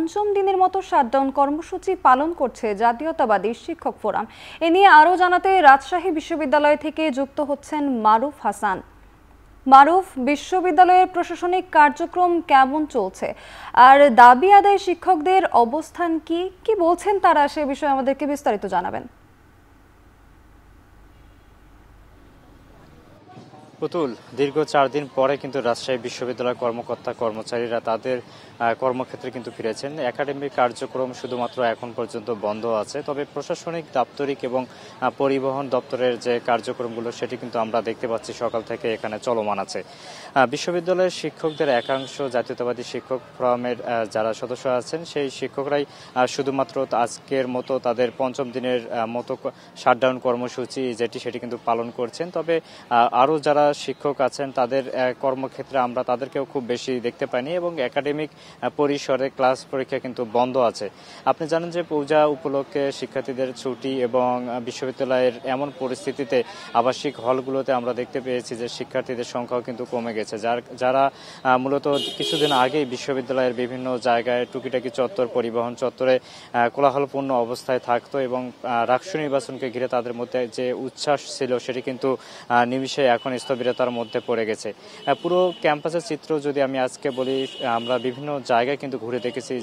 পঞ্চম দিনের মতো শাটডাউন কর্মসূচি পালন করছে জাতীয়তাবাদী শিক্ষক ফোরাম। এ নিয়ে আরও জানাতে রাজশাহী বিশ্ববিদ্যালয় থেকে যুক্ত হচ্ছেন মারুফ হাসান। মারুফ, বিশ্ববিদ্যালয়ের প্রশাসনিক কার্যক্রম কেমন চলছে আর দাবি আদায় শিক্ষকদের অবস্থান কি কি বলছেন তারা, সে বিষয়ে আমাদেরকে বিস্তারিত জানাবেন। পুতুল, দীর্ঘ 4 দিন পরে কিন্তু রাজশাহী বিশ্ববিদ্যালয়ের কর্মকর্তা কর্মচারীরা তাদের কর্মক্ষেত্রে কিন্তু ফিরেছেন। একাডেমিক কার্যক্রম শুধুমাত্র এখন পর্যন্ত বন্ধ আছে, তবে প্রশাসনিক, দাপ্তরিক এবং পরিবহন দপ্তরের যে কার্যক্রমগুলো সেটি কিন্তু আমরা দেখতে পাচ্ছি সকাল থেকে এখানে চলমান আছে। বিশ্ববিদ্যালয়ের শিক্ষকদের একাংশ জাতীয়তাবাদী শিক্ষক ফোরামের যারা সদস্য আছেন সেই শিক্ষকরাই শুধুমাত্র আজকের মতো তাদের পঞ্চম দিনের মতো শাটডাউন কর্মসূচি সেটি কিন্তু পালন করছেন। তবে আরও যারা শিক্ষক আছেন তাদের কর্মক্ষেত্রে আমরা তাদেরকেও খুব বেশি দেখতে পাইনি এবং একাডেমিক পরিসরে ক্লাস পরীক্ষা কিন্তু বন্ধ আছে। আপনি জানেন যে পূজা উপলক্ষে শিক্ষার্থীদের ছুটি এবং বিশ্ববিদ্যালয়ের এমন পরিস্থিতিতে আবাসিক হলগুলোতে আমরা দেখতে পেয়েছি যে শিক্ষার্থীদের সংখ্যাও কিন্তু কমে গেছে। যারা মূলত কিছুদিন আগেই বিশ্ববিদ্যালয়ের বিভিন্ন জায়গায় টুকিটাকি চত্বর, পরিবহন চত্বরে কোলাহলপূর্ণ অবস্থায় থাকতো এবং রাষ্ট্র নির্বাচনকে ঘিরে তাদের মধ্যে যে উচ্ছ্বাস ছিল সেটি কিন্তু নিমিষে এখন স্থবিরতার মধ্যে পড়ে গেছে। পুরো ক্যাম্পাসের চিত্র যদি আমি আজকে বলি, আমরা বিভিন্ন জায়গায় কিন্তু ঘুরে দেখেছি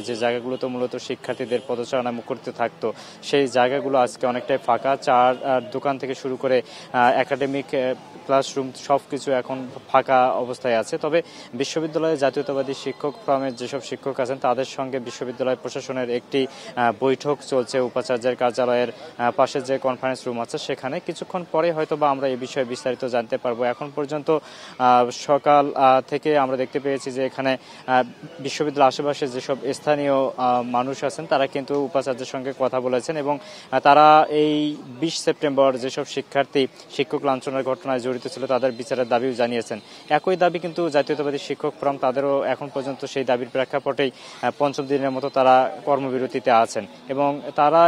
যে জায়গাগুলোতে মূলত শিক্ষার্থীদের পদচারণা মুখরিত থাকতো সেই জায়গাগুলো আজকে অনেকটাই ফাঁকা। চার দোকান থেকে শুরু করে একাডেমিক ক্লাসরুম সবকিছু এখন ফাঁকা অবস্থায় আছে। তবে বিশ্ববিদ্যালয়ের জাতীয়তাবাদী শিক্ষক ফোরামের যেসব শিক্ষক আছেন তাদের সঙ্গে বিশ্ববিদ্যালয় প্রশাসনের একটি বৈঠক চলছে উপাচার্যের কার্যালয়ের পাশে যে কনফারেন্স রুম আছে সেখানে। কিছুক্ষণ পরে হয়তো বা আমরা এই বিষয়ে বিস্তারিত জানতে পারবো। এখন পর্যন্ত সকাল থেকে আমরা দেখতে পেয়েছি যে এখানে বিশ্ববিদ্যালয়ের আশেপাশে যেসব স্থানীয় মানুষ আছেন তারা কিন্তু উপাচার্যের সঙ্গে কথা বলেছেন এবং তারা এই 20 সেপ্টেম্বর যেসব শিক্ষার্থী শিক্ষক লাঞ্ছনার ঘটনায় জড়িত ছিল তাদের বিচারের দাবিও জানিয়েছেন। একই দাবি কিন্তু জাতীয়তাবাদী শিক্ষক ফোরাম, তাদেরও এখন পর্যন্ত সেই দাবির প্রেক্ষাপটেই পঞ্চম দিনের মতো তারা কর্মবিরতিতে আছেন এবং তারা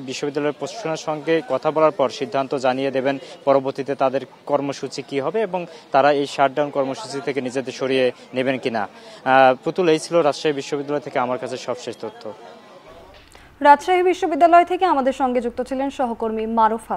বিশ্ববিদ্যালয়ের প্রশাসনের সঙ্গে কথা বলার পর সিদ্ধান্ত জানিয়ে দেবেন পরবর্তীতে তাদের কর্মসূচি কি হবে এবং তারা এই শাটডাউন কর্মসূচি থেকে নিজেদের সরিয়ে নেবেন কিনা। পুতুল, এই ছিল রাজশাহী বিশ্ববিদ্যালয় থেকে আমার কাছে সবশেষ তথ্য। রাজশাহী বিশ্ববিদ্যালয় থেকে আমাদের সঙ্গে যুক্ত ছিলেন সহকর্মী মারুফ হাসান।